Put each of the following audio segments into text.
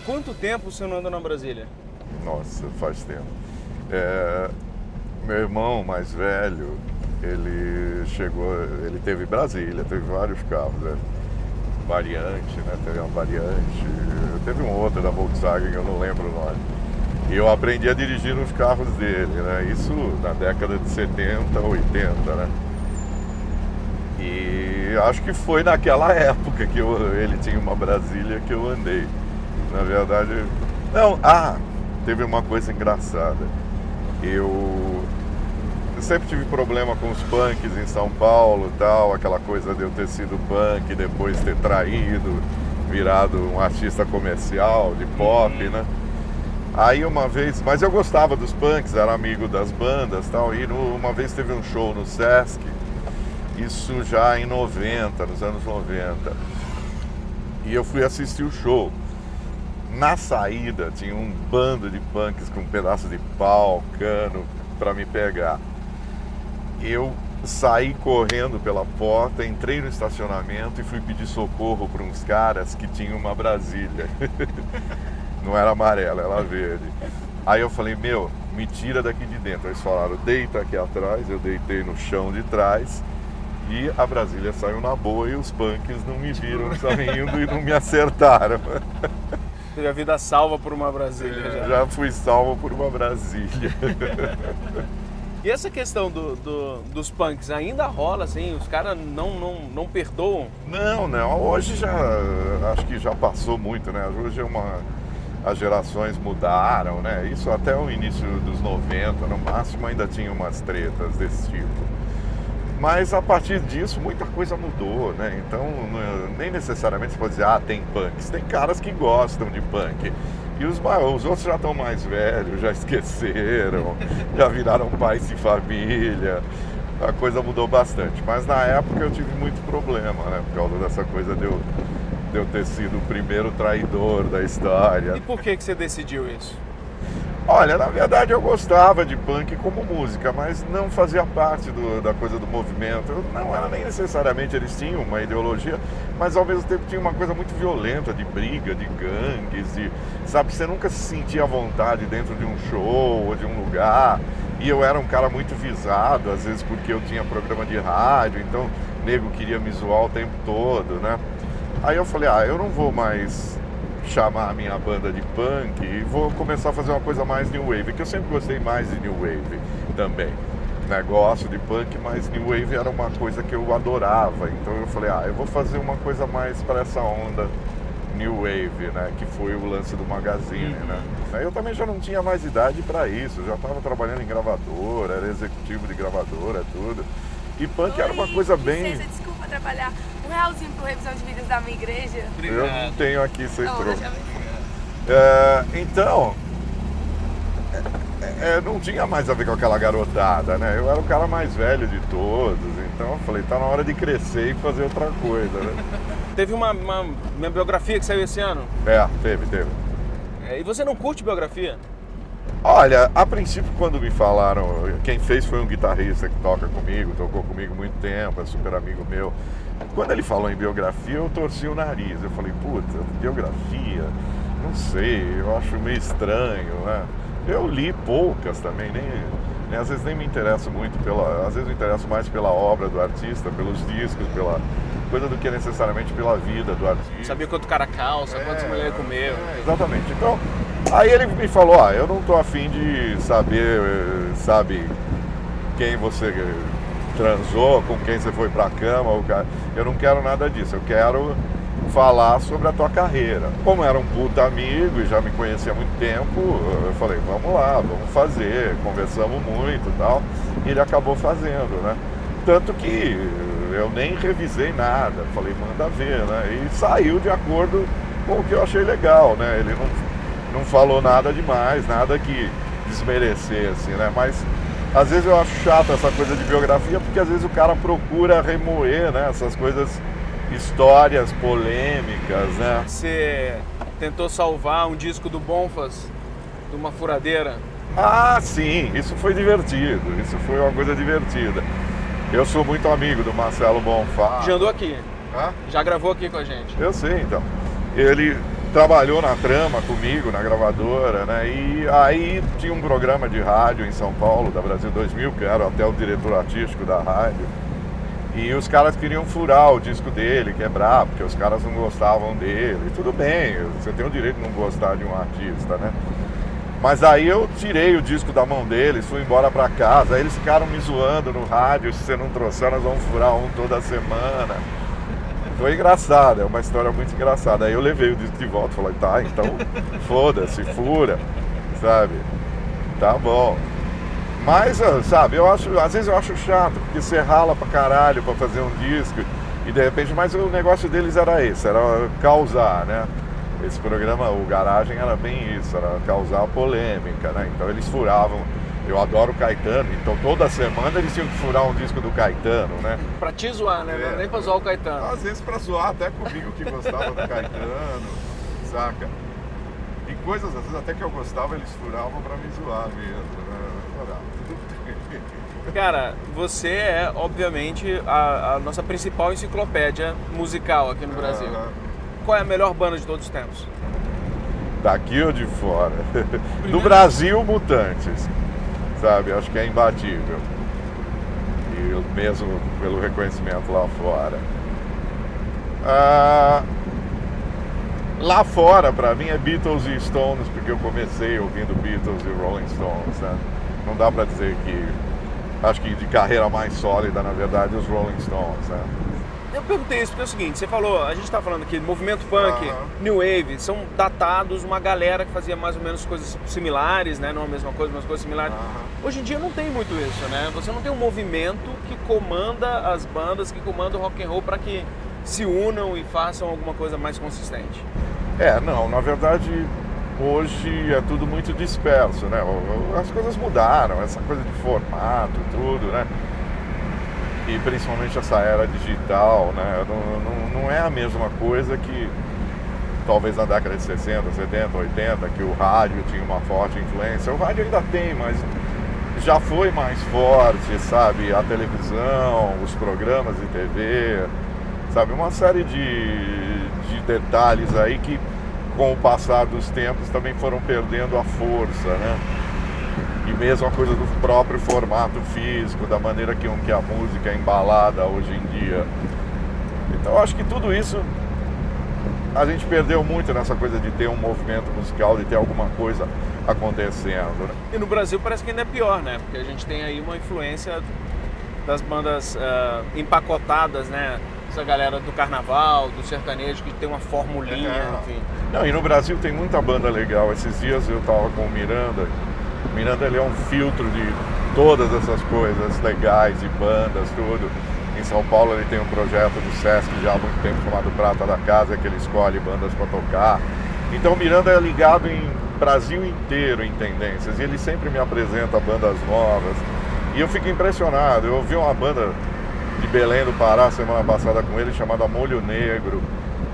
quanto tempo você não anda na Brasília? Nossa, faz tempo. Meu irmão mais velho, ele teve Brasília, teve vários carros, né? Variante, né? Teve uma Variante, teve um outro da Volkswagen, eu não lembro o nome. E eu aprendi a dirigir nos carros dele, né? Isso na década de 70, 80, né? E acho que foi naquela época que ele tinha uma Brasília que eu andei. Na verdade, não, teve uma coisa engraçada. Eu sempre tive problema com os punks em São Paulo, tal, aquela coisa de eu ter sido punk, depois ter traído, virado um artista comercial de pop, né? Aí uma vez, mas eu gostava dos punks, era amigo das bandas, tal, e uma vez teve um show no Sesc, isso já em 90, nos anos 90. E eu fui assistir o show. Na saída tinha um bando de punks com um pedaço de pau, cano, para me pegar. Eu saí correndo pela porta, entrei no estacionamento e fui pedir socorro para uns caras que tinham uma Brasília. Não era amarela, era verde. Aí eu falei, me tira daqui de dentro. Eles falaram, deita aqui atrás. Eu deitei no chão de trás e a Brasília saiu na boa e os punks não me viram saindo e não me acertaram. Teve a vida salva por uma Brasília já. Já fui salvo por uma Brasília. E essa questão dos punks ainda rola, assim? Os caras não perdoam? Não. Hoje acho que já passou muito, né? Hoje as gerações mudaram, né? Isso até o início dos 90, no máximo ainda tinha umas tretas desse tipo. Mas a partir disso muita coisa mudou, né? Então nem necessariamente você pode dizer, tem punks. Tem caras que gostam de punk. E os outros já estão mais velhos, já esqueceram, já viraram pais de família. A coisa mudou bastante. Mas na época eu tive muito problema, né? Por causa dessa coisa de eu ter sido o primeiro traidor da história. E por que você decidiu isso? Olha, na verdade eu gostava de punk como música, mas não fazia parte da coisa do movimento. Não era nem necessariamente, eles tinham uma ideologia, mas ao mesmo tempo tinha uma coisa muito violenta, de briga, de gangues, sabe, você nunca se sentia à vontade dentro de um show ou de um lugar. E eu era um cara muito visado, às vezes porque eu tinha programa de rádio, então o nego queria me zoar o tempo todo, né? Aí eu falei, eu não vou mais chamar a minha banda de punk e vou começar a fazer uma coisa mais new wave, que eu sempre gostei mais de new wave também. Gosto de punk, mas new wave era uma coisa que eu adorava. Então eu falei, eu vou fazer uma coisa mais para essa onda new wave, né? Que foi o lance do Magazine, né? Eu também já não tinha mais idade para isso, já estava trabalhando em gravadora, era executivo de gravadora, tudo. E punk era uma coisa bem... Desculpa atrapalhar. Um realzinho pro revisão de vídeos da minha igreja. Obrigado. Eu não tenho aqui, você entrou. Então, não tinha mais a ver com aquela garotada, né? Eu era o cara mais velho de todos, então eu falei, tá na hora de crescer e fazer outra coisa, né? Teve uma biografia que saiu esse ano? Teve. E você não curte biografia? Olha, a princípio quando me falaram, quem fez foi um guitarrista que toca comigo, tocou comigo muito tempo, é super amigo meu. Quando ele falou em biografia, eu torci o nariz. Eu falei, puta, biografia, não sei, eu acho meio estranho, né? Eu li poucas também, às vezes nem me interesso muito às vezes me interesso mais pela obra do artista, pelos discos, pela coisa do que necessariamente pela vida do artista. Sabia quanto cara calça, quantas mulheres comeu. Exatamente. Então, aí ele me falou, eu não tô afim de saber, sabe, quem você transou, com quem você foi pra cama, eu não quero nada disso, eu quero falar sobre a tua carreira. Como era um puta amigo e já me conhecia há muito tempo, eu falei, vamos lá, vamos fazer, conversamos muito e tal, e ele acabou fazendo, né? Tanto que eu nem revisei nada, falei, manda ver, né? E saiu de acordo com o que eu achei legal, né? Ele não falou nada demais, nada que desmerecesse, né? Mas às vezes eu acho chato essa coisa de biografia, porque às vezes o cara procura remoer, né? Essas coisas, histórias polêmicas, né? Você tentou salvar um disco do Bonfas, de uma furadeira? Sim, isso foi divertido, isso foi uma coisa divertida. Eu sou muito amigo do Marcelo Bonfá. Já andou aqui? Hã? Já gravou aqui com a gente? Eu sei, então. Ele trabalhou na Trama comigo, na gravadora, né? E aí tinha um programa de rádio em São Paulo, da Brasil 2000, que era até o diretor artístico da rádio. E os caras queriam furar o disco dele, quebrar, porque os caras não gostavam dele. E tudo bem, você tem o direito de não gostar de um artista, né? Mas aí eu tirei o disco da mão deles, fui embora pra casa. Aí eles ficaram me zoando no rádio: se você não trouxer, nós vamos furar um toda semana. Foi engraçado, é uma história muito engraçada. Aí eu levei o disco de volta, falei: tá, então foda-se, fura, sabe? Tá bom. Mas, sabe, às vezes eu acho chato, porque você rala pra caralho pra fazer um disco e de repente, mas o negócio deles era esse, era causar, né? Esse programa, o Garagem, era bem isso, era causar polêmica, né? Então eles furavam. Eu adoro o Caetano, então toda semana eles tinham que furar um disco do Caetano, né? Pra te zoar, né? Não, nem pra zoar o Caetano. Às vezes pra zoar até comigo que gostava do Caetano, saca? E coisas, às vezes até que eu gostava, eles furavam pra me zoar mesmo, né? Cara, você é, obviamente, a nossa principal enciclopédia musical aqui no Brasil. Qual é a melhor banda de todos os tempos? Daqui ou de fora? Do Brasil, Mutantes, sabe? Acho que é imbatível. E mesmo pelo reconhecimento lá fora. Lá fora, pra mim, é Beatles e Stones, porque eu comecei ouvindo Beatles e Rolling Stones, né? Não dá pra dizer que... Acho que de carreira mais sólida, na verdade, os Rolling Stones, né? Eu perguntei isso porque é o seguinte, você falou, a gente tá falando aqui, movimento punk, New Wave, são datados, uma galera que fazia mais ou menos coisas similares, né? Não a mesma coisa, mas coisas similares. Hoje em dia não tem muito isso, né? Você não tem um movimento que comanda as bandas, que comanda o rock and roll para que se unam e façam alguma coisa mais consistente. Não, na verdade, hoje é tudo muito disperso, né? As coisas mudaram, essa coisa de formato, tudo, né? E principalmente essa era digital, né? Não é a mesma coisa que talvez na década de 60, 70, 80, que o rádio tinha uma forte influência. O rádio ainda tem, mas já foi mais forte, sabe? A televisão, os programas de TV, sabe? Uma série de detalhes aí que, com o passar dos tempos, também foram perdendo a força, né? E mesmo a coisa do próprio formato físico, da maneira que a música é embalada hoje em dia. Então eu acho que tudo isso a gente perdeu muito nessa coisa de ter um movimento musical, de ter alguma coisa acontecendo, né? E no Brasil parece que ainda é pior, né? Porque a gente tem aí uma influência das bandas empacotadas, né? Essa galera do carnaval, do sertanejo, que tem uma formulinha, enfim. Não, e no Brasil tem muita banda legal. Esses dias eu tava com o Miranda. O Miranda, ele é um filtro de todas essas coisas legais e bandas, tudo. Em São Paulo ele tem um projeto do Sesc já há muito tempo chamado Prata da Casa, que ele escolhe bandas para tocar. Então o Miranda é ligado em Brasil inteiro em tendências, e ele sempre me apresenta bandas novas. E eu fico impressionado. Eu ouvi uma banda de Belém do Pará semana passada com ele, chamada Molho Negro,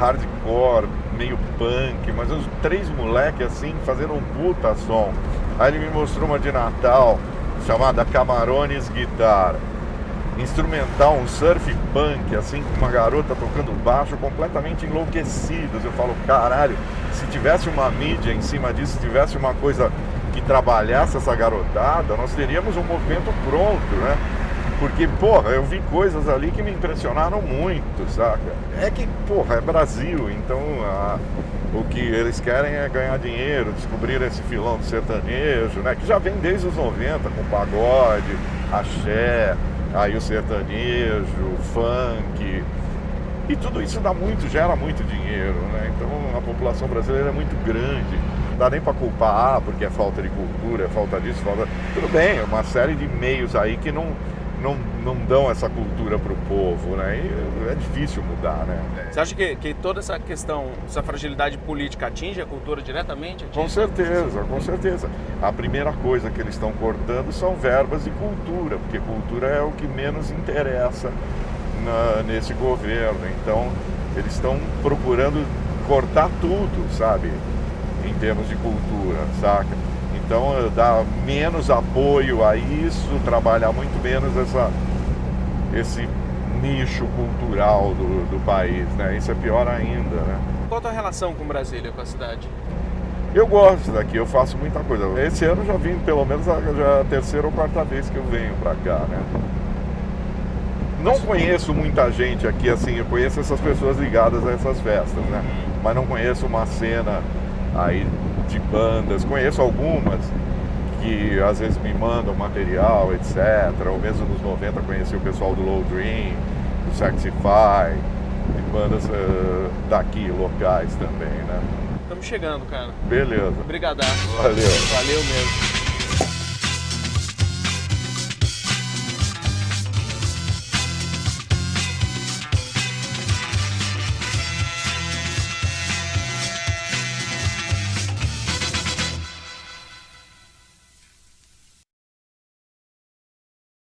hardcore, meio punk, mas uns 3 moleques assim, fazendo um puta som. Aí ele me mostrou uma de Natal, chamada Camarones Guitar, instrumental, um surf punk, assim, com uma garota tocando baixo, completamente enlouquecidos. Eu falo, caralho, se tivesse uma mídia em cima disso, se tivesse uma coisa que trabalhasse essa garotada, nós teríamos um movimento pronto, né? Porque, porra, eu vi coisas ali que me impressionaram muito, saca? É que, porra, é Brasil, então o que eles querem é ganhar dinheiro, descobrir esse filão do sertanejo, né? Que já vem desde os 90, com pagode, axé, aí o sertanejo, o funk. E tudo isso gera muito dinheiro, né? Então a população brasileira é muito grande. Não dá nem pra culpar, porque é falta de cultura, é falta disso, falta... Tudo bem, é uma série de meios aí que não dão essa cultura pro povo, né? E é difícil mudar, né? Você acha que toda essa questão, essa fragilidade política atinge a cultura diretamente? Com certeza, com certeza. A primeira coisa que eles estão cortando são verbas de cultura, porque cultura é o que menos interessa nesse governo. Então, eles estão procurando cortar tudo, sabe? Em termos de cultura, saca? Então, dar menos apoio a isso, trabalhar muito menos esse nicho cultural do país, né? Isso é pior ainda, né? Qual a tua relação com Brasília, com a cidade? Eu gosto daqui, eu faço muita coisa. Esse ano já vim, pelo menos, já a terceira ou quarta vez que eu venho pra cá, né? Não conheço muita gente aqui, assim, eu conheço essas pessoas ligadas a essas festas, né? Mas não conheço uma cena aí de bandas, conheço algumas que às vezes me mandam material, etc. Ou mesmo nos 90 conheci o pessoal do Low Dream, do Saxify, de bandas daqui, locais também, né? Estamos chegando, cara. Beleza. Obrigadaço. Valeu. Valeu mesmo.